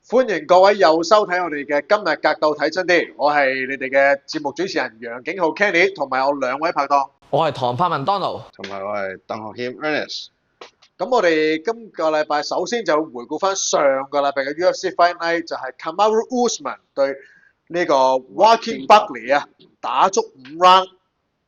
歡迎各位又收睇我哋嘅今日格鬥睇真啲，我係你哋嘅節目主持人楊景浩 Kenny，同埋我兩位拍檔。我係唐柏文 Donald，同埋我係鄧學謙 Ernest。咁我哋今個禮拜首先就回顧翻上個禮拜嘅 UFC Fight Night，就係 Kamaru Usman 對呢個 Joaquin Buckley 啊，打足5 round，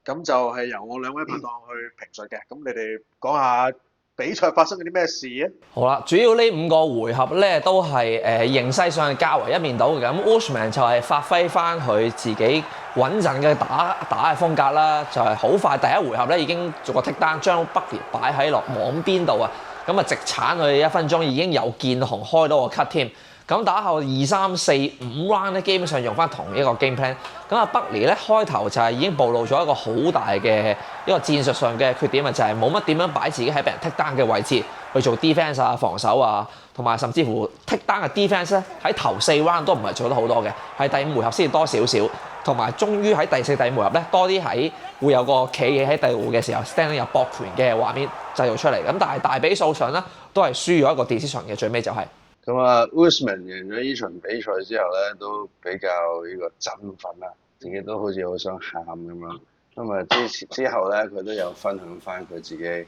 咁就係由我兩位拍檔去評述嘅。咁你哋講下比賽發生咗啲咩事啊？好啦，主要呢5個回合咧都係形勢上係較為一面倒嘅。咁 Usman 就係發揮翻佢自己穩陣嘅打嘅風格啦，就係好快第一回合咧已經做個剔單，將 Buckley 擺喺落網邊度啊，咁啊直鏟佢1分鐘已經有見紅開到個 cut 添。咁打後2、3、4、5 round 咧，基本上用翻同一個 game plan。咁啊，Buckley 咧開頭就係已經暴露咗一個好大嘅一個戰術上嘅缺點啊，就係冇乜點樣擺自己喺俾人剔單嘅位置去做 defense 啊、防守啊，同埋甚至乎剔單嘅 defense 咧喺頭4 round 都唔係做得好多嘅，係第5回合先至多少少，同埋終於喺第4、第5回合咧多啲喺會有個企嘢喺第5嘅時候 stand 有搏拳嘅畫面製造出嚟。咁但係大比數上咧都係輸咗一個 decision 嘅，最尾就係。咁啊 Usman 贏咗呢場比賽之後咧，都比較呢個振奮啦，自己都好似好想喊咁樣。咁啊之後咧，佢都有分享翻佢自己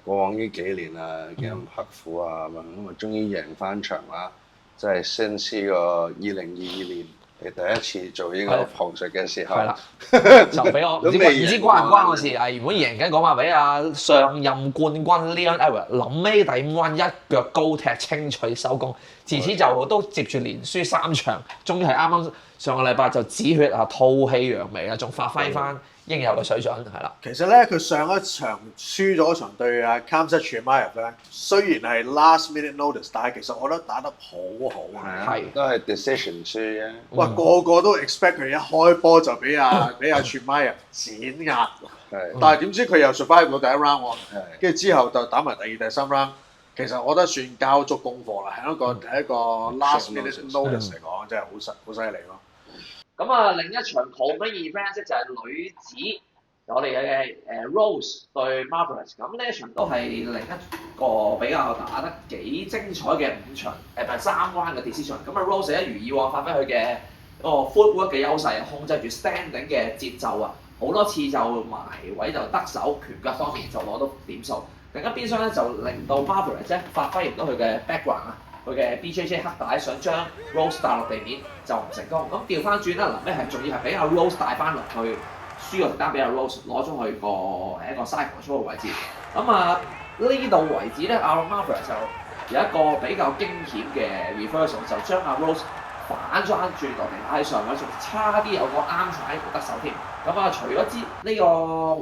過往呢幾年啊幾咁刻苦啊咁啊，終於贏翻場啦，即係 since 個2022年嘅第一次做呢個旁述嘅時候，係啦，就俾我唔知關唔關我事。原本贏緊講話俾上任冠軍 Leon Edwards，臨尾第5 round 一腳高踢清脆收工，自此就都接住連輸3場，終於係啱啱上個禮拜就止血啊，吐氣揚眉啊，仲發揮翻應有嘅水準係啦。其實咧，佢上一場輸咗場對阿 Khamzat Chimaev 咧，雖然係 last minute notice，但係其實我覺得打得好好啊。係都係 decision 輸啫。哇，個個都 expect 佢一開波就俾阿 Chimaev 碾壓，但係點知佢又 survive 到第1 round 喎，跟住之後就打埋第2、第3 round。其實我覺得算交足功課啦，係一個 last minute notice 嚟講，真係好犀利咯。咁啊，另一場 co-main event 就係女子我哋嘅Rose 對 Margaret， 咁呢一場都係另一個比較打得幾精彩嘅5場3 round 嘅 decision。咁啊 Rose 一如以往發揮佢嘅個 footwork 嘅優勢，控制住 standing 嘅節奏啊，好多次就埋位就得手，拳腳方面就攞到點數。另一邊廂咧就令到 Margaret 咧發揮唔到佢嘅 background 啊。佢嘅 BJJ 黑帶想將 Rose 帶落地面就唔成功，咁調翻轉啦，臨尾係仲要係俾阿 Rose 帶翻落去，輸個單俾阿 Rose 攞咗去一個 side control 嘅位置。咁啊呢度為止咧，阿 Margaret 就有一個比較驚險嘅 reversal， 就將阿 Rose 反咗轉落地喺上位，仲差啲有個啱踩得手添。咁啊除咗呢個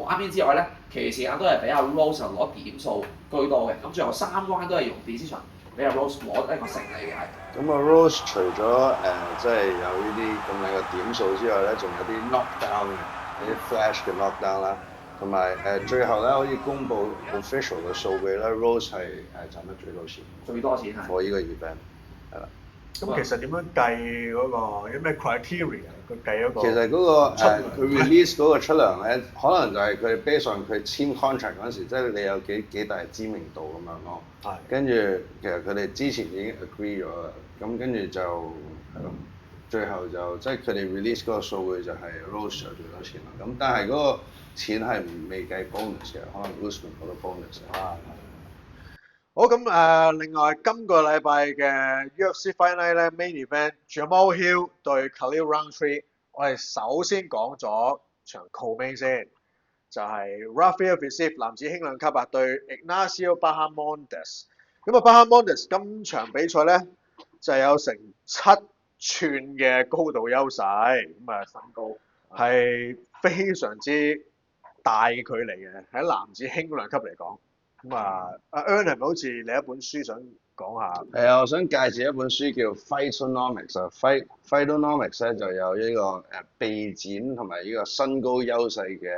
畫面之外咧，其餘時間都係俾阿 Rose 攞點數居多嘅。咁最後3 round 都係用 decision。俾阿 Rose 攞一個勝利嘅係。咁啊 Rose 除咗即係有呢啲咁樣嘅點數之外咧，仲有啲 knockdown 嘅，有啲 flash 嘅 knockdown 啦，同埋最後咧可以公佈 official 嘅數據咧 ，Rose 係賺得最多錢。最多錢係。for 呢個 event 係啦。咁其實點樣計嗰個有咩 criteria？佢計嗰個其實嗰個佢 release 嗰個出糧咧，可能就係佢 base on 佢簽 contract 嗰陣時，即係你有幾大知名度咁樣咯。係。跟住其實佢哋之前已經 agree 咗啦，咁跟住就係咯，最後就即係佢哋 release 嗰個數據就係 Rose 有最多錢啦。咁但係嗰個錢係未計 bonus 嘅，可能 Usman 嗰個 bonus 啊。好咁另外今個禮拜嘅 UFC Fight Night 咧 Main Event Jamal Hill 對 Khalil Rountree， 我哋首先講咗場 co-main 先，就係 Rafael Fiziev 男子輕量級對 Ignacio Bahamondes。咁啊 Bahamondes 今場比賽咧就有成7寸嘅高度優勢，咁啊身高係非常之大嘅距離嘅，喺男子輕量級嚟講。咁啊，阿 Ern 係咪好似你一本書想講下？係啊，我想介紹一本書叫 Fightonomics 啊 ，Fightonomics 咧就有呢個臂展同埋呢個身高優勢嘅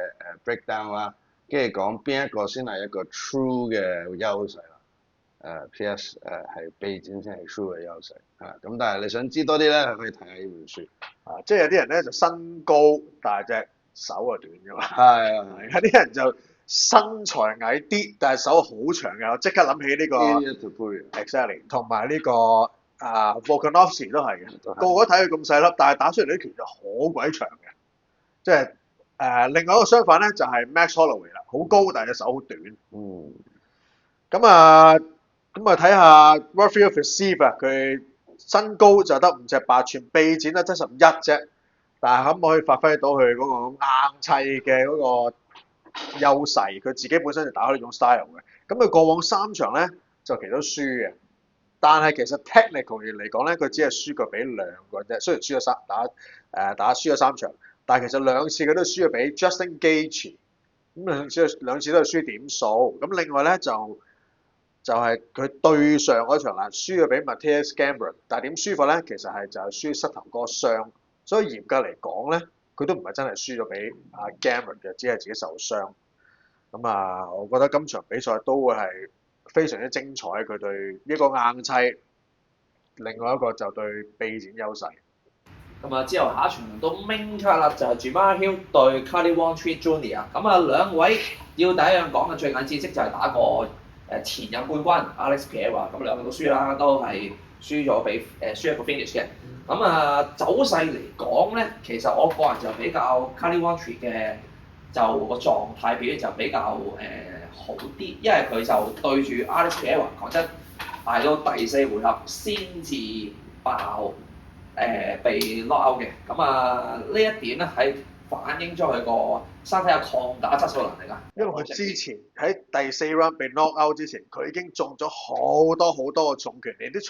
breakdown 啦，跟住講邊一個先係一個 true 嘅優勢啦。P.S. 係臂展先係 true 嘅優勢啊。咁但係你想知多啲咧，可以睇下呢本書。啊，即係有啲人咧就身高，但係隻手啊短㗎嘛。係啊，有啲人就身材矮啲，但係手好長嘅，我即刻諗起呢個 exactly，同埋呢個 Volkanovski 都係嘅，個個睇佢咁細粒，但係打出嚟啲拳就好鬼長嘅，即係另外一個相反咧就係 Max Holloway 啦，好高但係隻手好短。嗯，咁睇下 Rafael Fiziev 佢身高就得5尺8寸，臂展得71啫，但係可唔可以發揮到佢嗰個硬砌嘅嗰個優勢？佢自己本身就打開呢種 style 嘅。咁佢過往3場咧就其實都輸嘅，但係其實 technical 嚟講咧，佢只係輸過俾2個啫。雖然輸咗打輸咗3場，但係其實2次佢都輸咗俾 Justin Gaethje，咁兩次都係輸點數。咁另外咧就係佢對上嗰場啦，輸咗俾 Matthias Gamrot，但係點輸法咧？其實係就係輸膝頭哥傷，所以嚴格嚟講咧，佢都唔係真係輸咗俾阿 Gamrot 嘅，只係自己受傷。我覺得今場比賽都會係非常之精彩，佢對一個硬砌，另外一個就對臂展優勢。之後下一場都 main card 啦，就係 Jamahal Hill 對 Khalil Rountree Jr. 兩位要第一樣講嘅最緊知識就係打過前任冠軍 Alex Pereira，咁兩個都輸啦，都係輸咗俾輸一個 finish 嘅。走勢嚟講咧，其實我個人就比較 Khalil Rountree 嘅就個狀態表現就比較好啲，因為佢就對住 Alex Pereira 講真，捱到第4回合先至爆被 knock out 嘅。呢一點咧喺反映咗佢個身體有抗打質素能力啊。因為佢之前喺第4 round 被 knock out 之前，佢已經中咗好多嘅重拳，連啲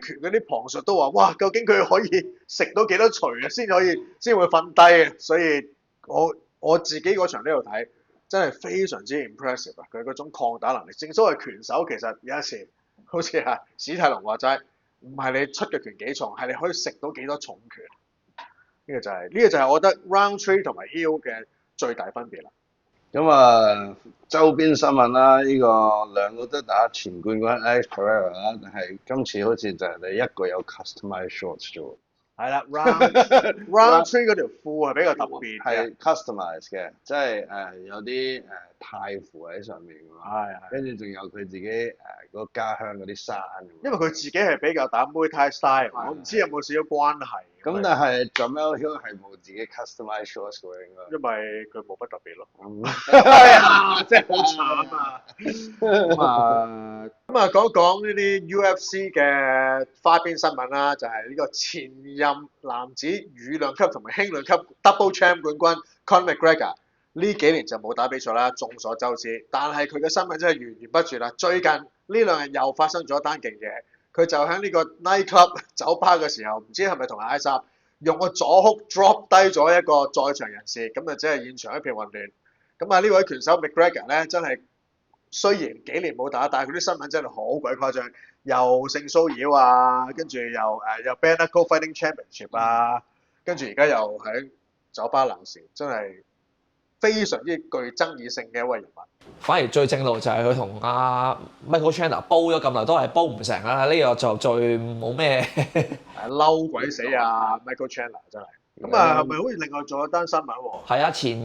拳嗰啲旁述都話：哇，究竟佢可以食到幾多錘啊，先會瞓低啊！所以我自己嗰場呢度睇，真係非常之 impressive 啊！佢嗰種抗打能力，正所謂拳手其實有陣時好似史泰龍話齋，唔係你出嘅拳幾重，係你可以食到幾多重拳。呢個就係我覺得 Roundtree 同埋 Hill 嘅最大分別啦。周邊新聞啦，呢個兩個都打前冠軍 Alex Pereira 啦，但係今次好似就係你一個有 customized shorts 啫喎。係啦，Roundtree 嗰條褲係比較特別嘅，係 customize 嘅，即係有啲太褲喺上面㗎嘛。係。跟住仲有佢自己嗰個家鄉嗰啲衫。因為佢自己係比較打 Muay Thai style，我唔知有冇少少關係。咁但係 Jamahal Hill 係冇自己 customize shorts 嘅應該。因為佢冇乜特別咯。係啊，真係好慘啊！講講呢啲 UFC 嘅花邊新聞啦，就係呢個前任男子羽量級同埋輕量級 Double Champ 冠軍 Conor McGregor 呢幾年就冇打比賽啦，眾所周知。但係佢嘅新聞真係源源不絕啦。最近呢2日又發生咗一單勁嘢，佢就喺呢個 night club 酒吧嘅時候，唔知係咪同阿 Isa 用個左 hook drop 低咗一個在場人士，咁即係現場一片混亂。呢位拳手 McGregor 咧，真係雖然幾年冇打，但係佢啲新聞真係好鬼誇張，又性騷擾啊，跟住又 Bare Knuckle Fighting Championship 啊，跟住而家又喺酒吧鬧事，真係非常之具爭議性嘅一位人物。反而最正路就係佢同阿 Michael Chandler 煲咗咁耐，都係煲唔成啦。呢個就最冇咩嬲鬼死啊 Michael Chandler 真係。係咪好似另外仲有單新聞喎？係啊，前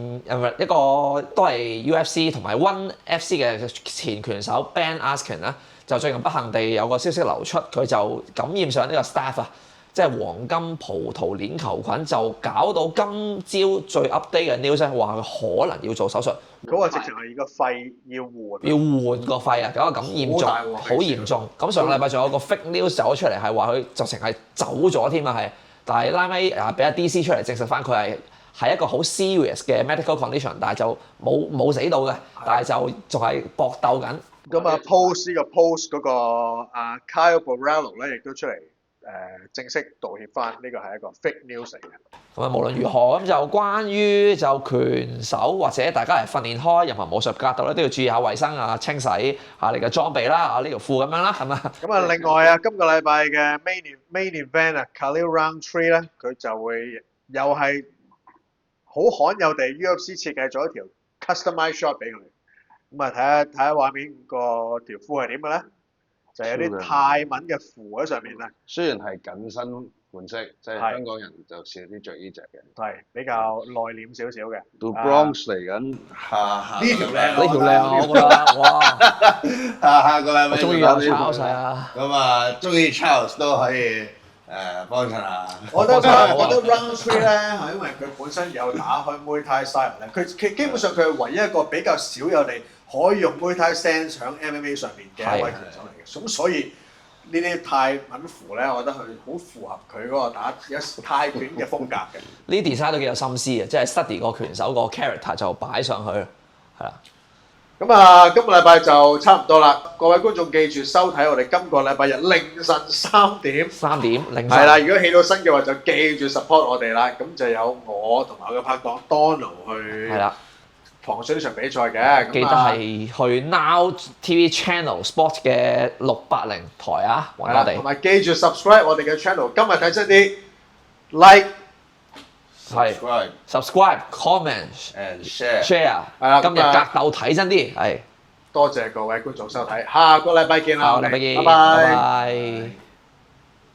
一個都係 UFC 同埋 ONE FC 嘅前拳手 Ben Askren 啦，就最近不幸地有個消息流出，佢就感染上呢個 Staph 啊，即係黃金葡萄鏈球菌，就搞到今朝最 update 嘅 news 話佢可能要做手術。佢話直情係個肺要換個肺啊，搞到咁嚴重，好嚴重。咁上個禮拜仲有個 fake news 走出嚟，係話佢直情係走咗添啊，係。但係拉尾俾阿 DC 出嚟證實翻佢係一個好 serious 嘅 medical condition， 但係就冇死到嘅，但係就仲係搏鬥緊。post 嗰個Kyle Borrello 咧，亦都出嚟正式道歉翻，呢個係一個 fake news 嚟嘅。無論如何，咁就關於就拳手或者大家嚟訓練開任何武術格鬥咧，都要注意下衞生啊，清洗下你嘅裝備啦，呢條褲咁樣啦，係嘛？另外今個禮拜嘅 main event Khalil Roundtree 咧，佢就會又係好罕有地 UFC 設計咗一條 customized shot 俾佢。睇下畫面個條褲係點嘅咧？就有啲泰文嘅符喺上面啊，雖然係緊身款式，即係香港人就少啲着呢只嘅。係比較內斂少少嘅。到 Bronx 嚟緊，下呢條靚呢條靚啊，我覺得哇！下個禮拜我中意有 Charles 啊，咁啊，中意 Charles 都可以幫襯下。我覺得幫襯我啊 Round Three 咧係因為佢本身有打開 Muay Thai style 咧，佢基本上佢係唯一一個比較少有地可以用 Muay Thai stand 上 MMA 上面嘅一位拳手嚟嘅，咁所以呢啲泰文符咧，我覺得佢好符合佢嗰個打泰拳嘅風格嘅。呢啲 design 都幾有心思嘅，即係 study 個拳手個 character 就擺上去，係啦。咁啊，今個禮拜就差唔多啦，各位觀眾記住收睇我哋今個禮拜日凌晨3點。3點凌晨。係啦，如果起到身嘅話，就記住 support 我哋啦。咁就有我同埋我嘅拍檔 Donald 去。係啦。旁述呢場比賽嘅，記得係去 Now TV Channel Sport 嘅680台啊，揾我哋。同埋記住 subscribe 我哋嘅 channel。今日睇真啲 like 係 subscribe comment and share。係啦，今日格鬥睇真啲，係。多謝各位觀眾收睇，下個禮拜見啦，下個禮拜見，拜拜。拜拜。